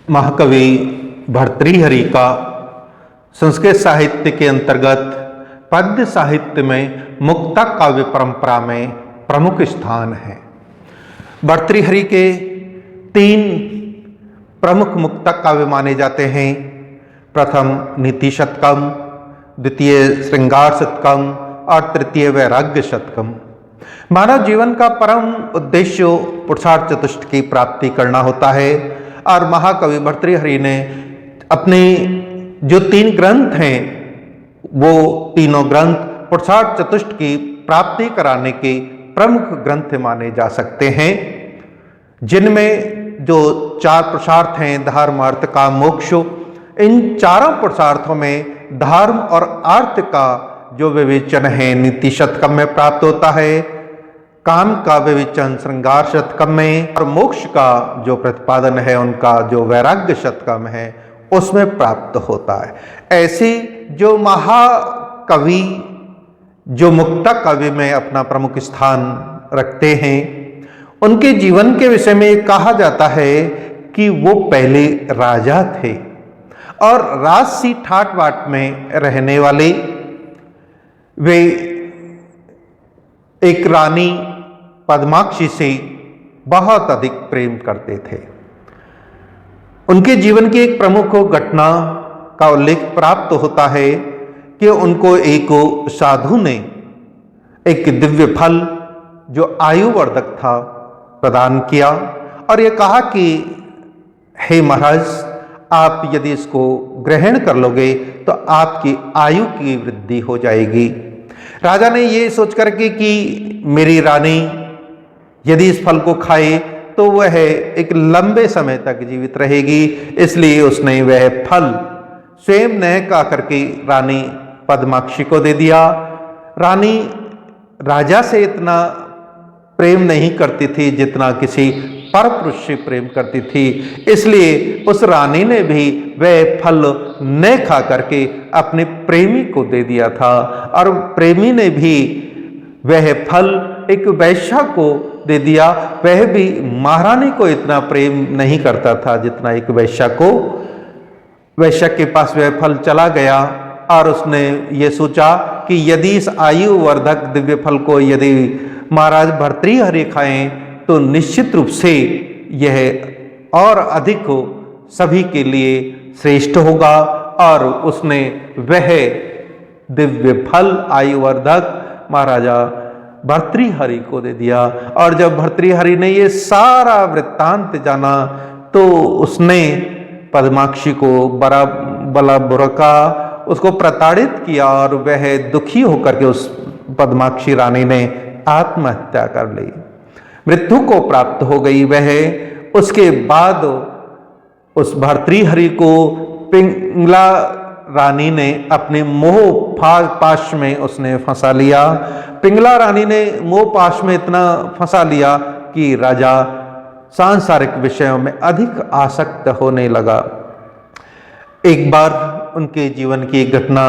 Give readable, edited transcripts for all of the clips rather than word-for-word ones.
महाकवि भर्तृहरि का संस्कृत साहित्य के अंतर्गत पद्य साहित्य में मुक्तक काव्य परंपरा में प्रमुख स्थान है। भर्तृहरि के 3 प्रमुख मुक्तक काव्य माने जाते हैं। प्रथम नीति शतकम, द्वितीय श्रृंगार शतकम और तृतीय वैराग्य शतकम। मानव जीवन का परम उद्देश्य पुरुषार्थ चतुष्ट की प्राप्ति करना होता है और महाकवि भर्तृहरि ने अपने जो 3 ग्रंथ हैं वो तीनों ग्रंथ पुरुषार्थ चतुष्ट की प्राप्ति कराने के प्रमुख ग्रंथ माने जा सकते हैं, जिनमें जो 4 पुरुषार्थ हैं धर्म अर्थ काम मोक्ष। इन चारों पुरुषार्थों में धर्म और अर्थ का जो विवेचन है नीति शतकम में प्राप्त होता है, काम का विवेचन श्रृंगार शतकम में और मोक्ष का जो प्रतिपादन है उनका जो वैराग्य शतकम है उसमें प्राप्त होता है। ऐसे जो महाकवि जो मुक्तक काव्य में अपना प्रमुख स्थान रखते हैं, उनके जीवन के विषय में कहा जाता है कि वो पहले राजा थे और राजसी ठाट बाट में रहने वाले। वे एक रानी पद्माक्षी से बहुत अधिक प्रेम करते थे। उनके जीवन की एक प्रमुख घटना का उल्लेख प्राप्त होता है कि उनको एक साधु ने एक दिव्य फल जो आयुवर्धक था प्रदान किया और ये कहा कि हे महाराज, आप यदि इसको ग्रहण कर लोगे तो आपकी आयु की वृद्धि हो जाएगी। राजा ने ये सोच करके कि मेरी रानी यदि इस फल को खाए तो वह एक लंबे समय तक जीवित रहेगी, इसलिए उसने वह फल स्वयं न खा करके रानी पद्माक्षी को दे दिया। रानी राजा से इतना प्रेम नहीं करती थी जितना किसी परपुरुष से प्रेम करती थी, इसलिए उस रानी ने भी वह फल न खा करके अपने प्रेमी को दे दिया था और प्रेमी ने भी वह फल एक वैश्या को दे दिया। वह भी महारानी को इतना प्रेम नहीं करता था जितना एक वैश्या को। वैश्या के पास वह फल चला गया और उसने ये सोचा कि यदि इस आयु वर्धक दिव्य फल को यदि महाराज भर्तृहरि खाएं तो निश्चित रूप से यह और अधिक सभी के लिए श्रेष्ठ होगा। और उसने वह दिव्य फल आयुवर्धक महाराजा भर्तृहरि को दे दिया। और जब भर्तृहरि ने ये सारा वृत्तांत जाना तो उसने पद्माक्षी को बला बुरका, उसको प्रताड़ित किया और वह दुखी होकर के उस पद्माक्षी रानी ने आत्महत्या कर ली, मृत्यु को प्राप्त हो गई वह। उसके बाद उस भर्तृहरि को पिंगला रानी ने अपने मोह पाश में उसने फंसा लिया। पिंगला रानी ने मोह पाश में इतना फंसा लिया कि राजा सांसारिक विषयों में अधिक आसक्त होने लगा। एक बार उनके जीवन की एक घटना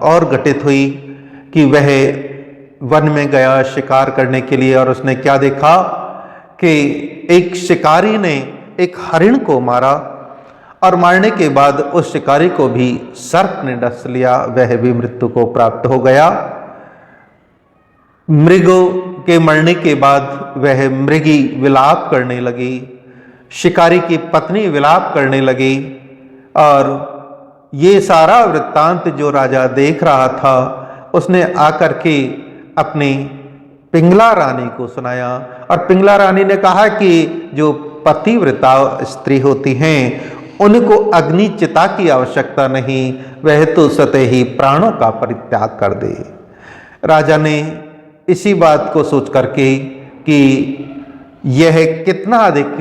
और घटित हुई कि वह वन में गया शिकार करने के लिए और उसने क्या देखा कि एक शिकारी ने एक हरिण को मारा और मारने के बाद उस शिकारी को भी सर्प ने डस लिया, वह भी मृत्यु को प्राप्त हो गया। मृगों के मरने के बाद वह मृगी विलाप करने लगी, शिकारी की पत्नी विलाप करने लगी और ये सारा वृत्तांत जो राजा देख रहा था उसने आकर के अपनी पिंगला रानी को सुनाया और पिंगला रानी ने कहा कि जो पतिव्रता स्त्री होती हैं उनको अग्नि चिता की आवश्यकता नहीं, वह तो स्वतः ही प्राणों का परित्याग कर दे। राजा ने इसी बात को सोच करके कि यह कितना अधिक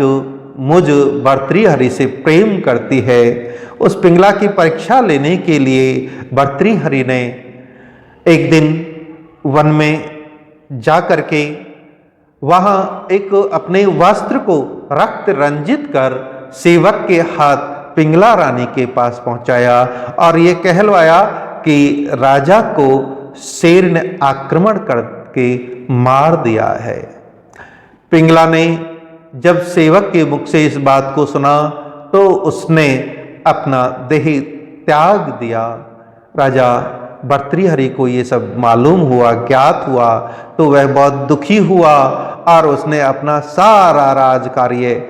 मुझ भर्तृहरि से प्रेम करती है, उस पिंगला की परीक्षा लेने के लिए भर्तृहरि ने एक दिन वन में जा करके वहां एक अपने वस्त्र को रक्त रंजित कर सेवक के हाथ पिंगला रानी के पास पहुंचाया और ये कहलवाया कि राजा को शेर ने आक्रमण करके मार दिया है। पिंगला ने जब सेवक के मुख से इस बात को सुना तो उसने अपना देह त्याग दिया। राजा भर्तृहरि को ये सब मालूम हुआ, ज्ञात हुआ, तो वह बहुत दुखी हुआ और उसने अपना सारा राज कार्य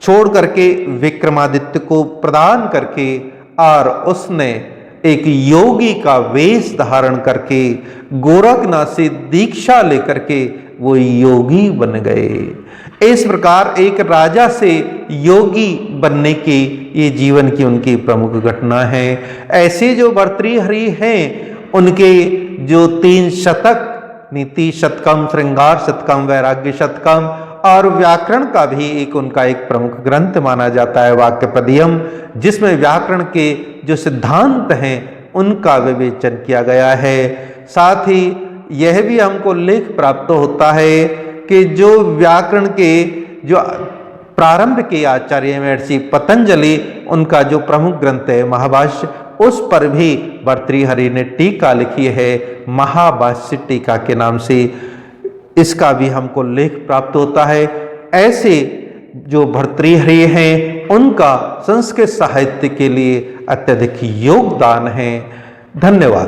छोड़ करके विक्रमादित्य को प्रदान करके और उसने एक योगी का वेश धारण करके गोरखनाथ से दीक्षा लेकर के वो योगी बन गए। इस प्रकार एक राजा से योगी बनने की ये जीवन की उनकी प्रमुख घटना है। ऐसे जो भर्तृहरि हैं उनके जो 3 शतक, नीति शतकम, श्रृंगार शतकम, वैराग्य शतकम और व्याकरण का भी उनका एक प्रमुख ग्रंथ माना जाता है, वाक्यपदियम, जिसमें व्याकरण के जो सिद्धांत हैं उनका विवेचन किया गया है। साथ ही यह भी हमको लेख प्राप्त होता है कि जो व्याकरण के जो प्रारंभ के आचार्य महर्षि पतंजलि, उनका जो प्रमुख ग्रंथ है महाभाष्य, उस पर भी भर्तृहरि ने टीका लिखी है महाभाष्य टीका के नाम से। इसका भी हमको लेख प्राप्त होता है। ऐसे जो भर्तृहरि हैं उनका संस्कृत साहित्य के लिए अत्यधिक योगदान है। धन्यवाद।